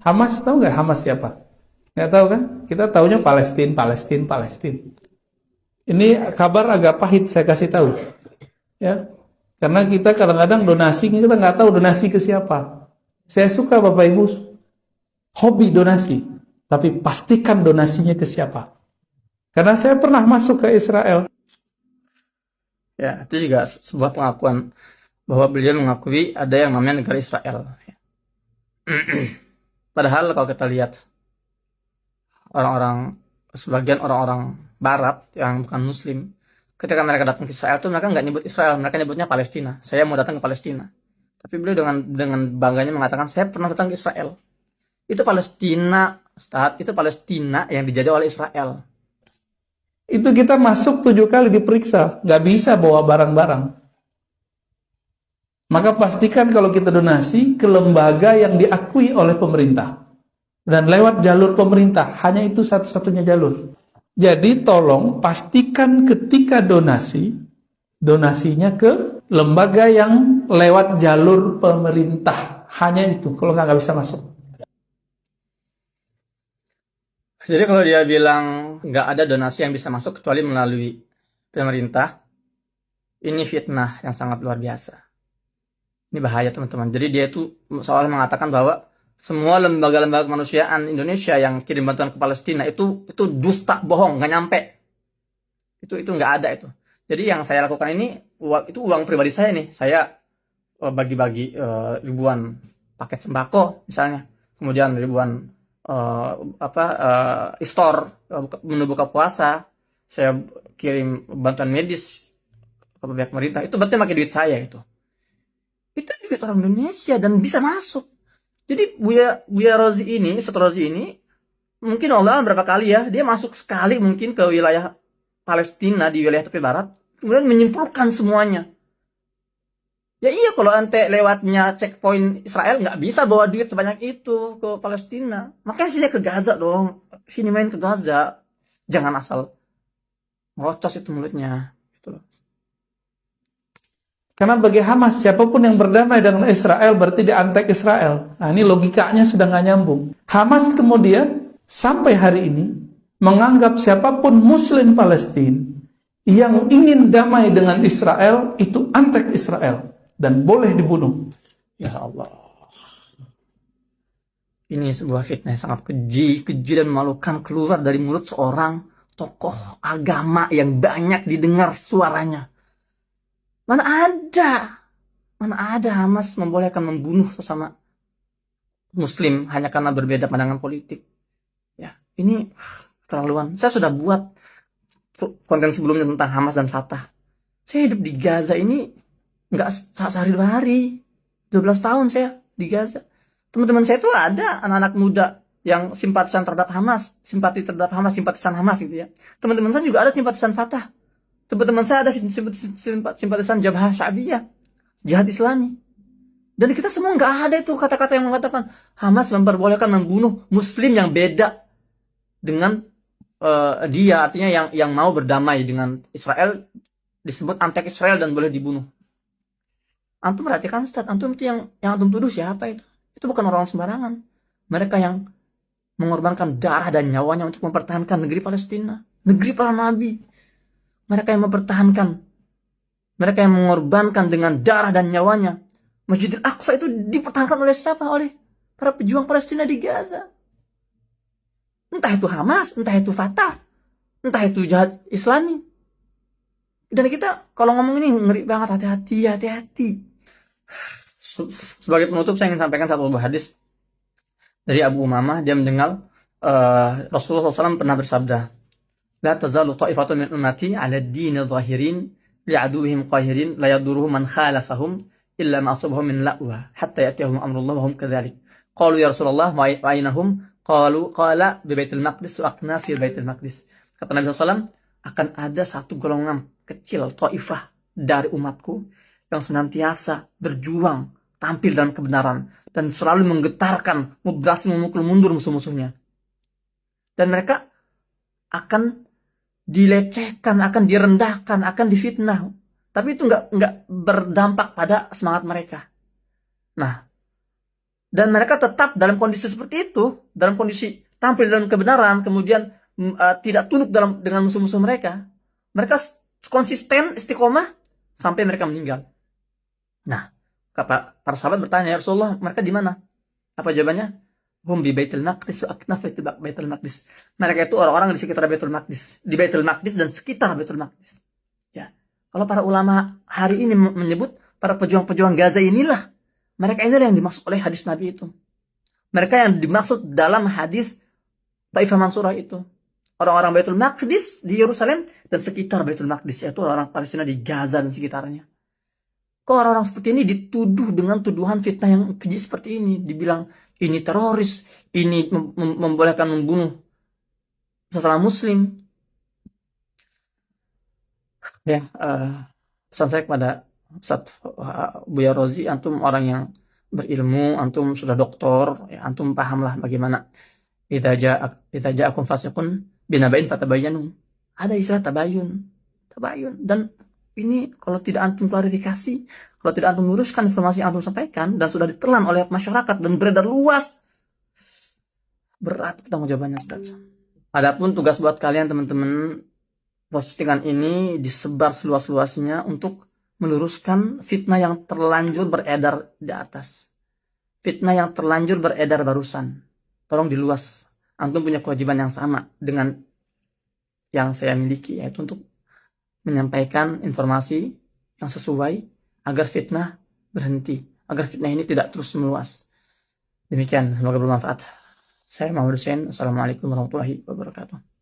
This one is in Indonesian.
Hamas, tahu nggak Hamas siapa? Nggak tahu kan? Kita taunya Palestina. Ini kabar agak pahit saya kasih tahu, ya. Karena kita kadang-kadang donasi kita nggak tahu donasi ke siapa. Saya suka Bapak Ibu hobi donasi, tapi pastikan donasinya ke siapa. Karena saya pernah masuk ke Israel. Ya, itu juga sebuah pengakuan bahwa beliau mengakui ada yang namanya negara Israel. Padahal kalau kita lihat sebagian orang-orang Barat yang bukan Muslim, ketika mereka datang ke Israel itu mereka nggak nyebut Israel, mereka nyebutnya Palestina. Saya mau datang ke Palestina. Tapi beliau dengan bangganya mengatakan saya pernah datang ke Israel. Itu Palestina, Ustaz, itu Palestina yang dijajah oleh Israel. Itu kita masuk 7 kali diperiksa, nggak bisa bawa barang-barang. Maka pastikan kalau kita donasi ke lembaga yang diakui oleh pemerintah. Dan lewat jalur pemerintah, hanya itu satu-satunya jalur. Jadi tolong pastikan ketika donasinya ke lembaga yang lewat jalur pemerintah. Hanya itu, kalau nggak bisa masuk. Jadi kalau dia bilang nggak ada donasi yang bisa masuk kecuali melalui pemerintah, ini fitnah yang sangat luar biasa. Ini bahaya teman-teman. Jadi dia itu seolah mengatakan bahwa semua lembaga-lembaga kemanusiaan Indonesia yang kirim bantuan ke Palestina itu dusta, bohong, nggak nyampe. Itu nggak ada itu. Jadi yang saya lakukan ini itu uang pribadi saya nih. Saya bagi-bagi ribuan paket sembako misalnya, kemudian ribuan istor menu buka puasa, saya kirim bantuan medis ke pihak pemerintah. Itu berarti pakai duit saya itu duit orang Indonesia dan bisa masuk. Jadi Buya Rozi ini, Ustaz Rozi ini, mungkin Allah berapa kali ya, dia masuk sekali mungkin ke wilayah Palestina di wilayah tepi barat, kemudian menyimpulkan semuanya. Ya iya, kalau ente lewatnya checkpoint Israel nggak bisa bawa duit sebanyak itu ke Palestina. Makanya sini ke Gaza dong, sini main ke Gaza, jangan asal merocos itu mulutnya. Gitu loh. Karena bagi Hamas, siapapun yang berdamai dengan Israel berarti dia antek Israel. Nah, ini logikanya sudah nggak nyambung. Hamas kemudian sampai hari ini menganggap siapapun Muslim Palestina yang ingin damai dengan Israel itu antek Israel dan boleh dibunuh. Ya Allah. Ini sebuah fitnah yang sangat keji dan memalukan keluar dari mulut seorang tokoh agama yang banyak didengar suaranya. Mana ada Hamas membolehkan membunuh sesama Muslim hanya karena berbeda pandangan politik. Ya, ini keterlaluan. Saya sudah buat konten sebelumnya tentang Hamas dan Fatah. Saya hidup di Gaza ini nggak sehari dua hari. 12 tahun saya di Gaza. Teman-teman saya itu ada anak-anak muda yang simpatisan terhadap Hamas, simpatisan Hamas gitu ya. Teman-teman saya juga ada simpatisan Fatah. Teman-teman saya ada simpatisan Jabhah Sya'biyah, Jihad Islami. Dan kita semua nggak ada itu kata-kata yang mengatakan Hamas memperbolehkan membunuh Muslim yang beda dengan dia, artinya yang mau berdamai dengan Israel disebut antek Israel dan boleh dibunuh. Antum perhatikan Ustaz, antum itu yang antum tuduh siapa itu? Itu bukan orang sembarangan. Mereka yang mengorbankan darah dan nyawanya untuk mempertahankan negeri Palestina, negeri para nabi. Mereka yang mempertahankan, mereka yang mengorbankan dengan darah dan nyawanya. Masjidil Aqsa itu dipertahankan oleh siapa? Oleh para pejuang Palestina di Gaza. Entah itu Hamas, entah itu Fatah, entah itu Jihad Islami. Dan kita kalau ngomong ini ngeri banget, hati-hati. Sebagai penutup saya ingin sampaikan satu hadis dari Abu Umamah. Dia mendengar Rasulullah SAW pernah bersabda, La tazalu ta'ifatun min ummati 'ala ad-din zahirin li'aduwwihim qahirin la yadurruhum man khalafahum illa ma asabahum min la'wa hatta ya'tiyahum amrullah wa hum kadzalik. Qalu ya Rasulullah wa aynahum? Qala bi Baitul Maqdis wa aqna fi Baitul Maqdis. Kata Nabi SAW, akan ada satu golongan kecil taifah dari umatku yang senantiasa berjuang tampil dalam kebenaran dan selalu menggetarkan, berhasil memukul mundur musuh-musuhnya. Dan mereka akan dilecehkan, akan direndahkan, akan difitnah. Tapi itu nggak berdampak pada semangat mereka. Nah, Dan mereka tetap dalam kondisi seperti itu, dalam kondisi tampil dalam kebenaran, kemudian tidak tunduk dengan musuh-musuh mereka. Mereka konsisten, istiqomah, sampai mereka meninggal. Nah, para sahabat bertanya, ya Rasulullah, mereka di mana? Apa jawabannya? Hum di Baitul Maqdis wa aknafu Baitul Maqdis. Mereka itu orang-orang di sekitar Baitul Maqdis, di Baitul Maqdis dan sekitar Baitul Maqdis. Ya. Kalau para ulama hari ini menyebut para pejuang-pejuang Gaza inilah, mereka inilah yang dimaksud oleh hadis Nabi itu. Mereka yang dimaksud dalam hadis Taifah Mansurah itu. Orang-orang Baitul Maqdis di Yerusalem dan sekitar Baitul Maqdis, yaitu orang Palestina di Gaza dan sekitarnya. Kok orang-orang seperti ini dituduh dengan tuduhan fitnah yang keji seperti ini, dibilang ini teroris, ini membolehkan membunuh sesama muslim. Ya, pesan saya kepada Ustaz Buya Rozi, antum orang yang berilmu, antum sudah doktor, ya, antum pahamlah bagaimana idza ja'akum fasiqun binaba'in fatabayyanu. Ada istilah tabayun. Dan ini kalau tidak antum klarifikasi, kalau tidak antum luruskan informasi yang antum sampaikan dan sudah ditelan oleh masyarakat dan beredar luas, berat tanggung jawabannya, Ustaz. Adapun tugas buat kalian teman-teman, postingan ini disebar seluas-luasnya untuk meluruskan fitnah yang terlanjur beredar di atas. Fitnah yang terlanjur beredar barusan. Tolong diluas. Antum punya kewajiban yang sama dengan yang saya miliki, yaitu untuk menyampaikan informasi yang sesuai agar fitnah berhenti, agar fitnah ini tidak terus meluas. Demikian, semoga bermanfaat. Saya Muhammad Hussein. Assalamualaikum warahmatullahi wabarakatuh.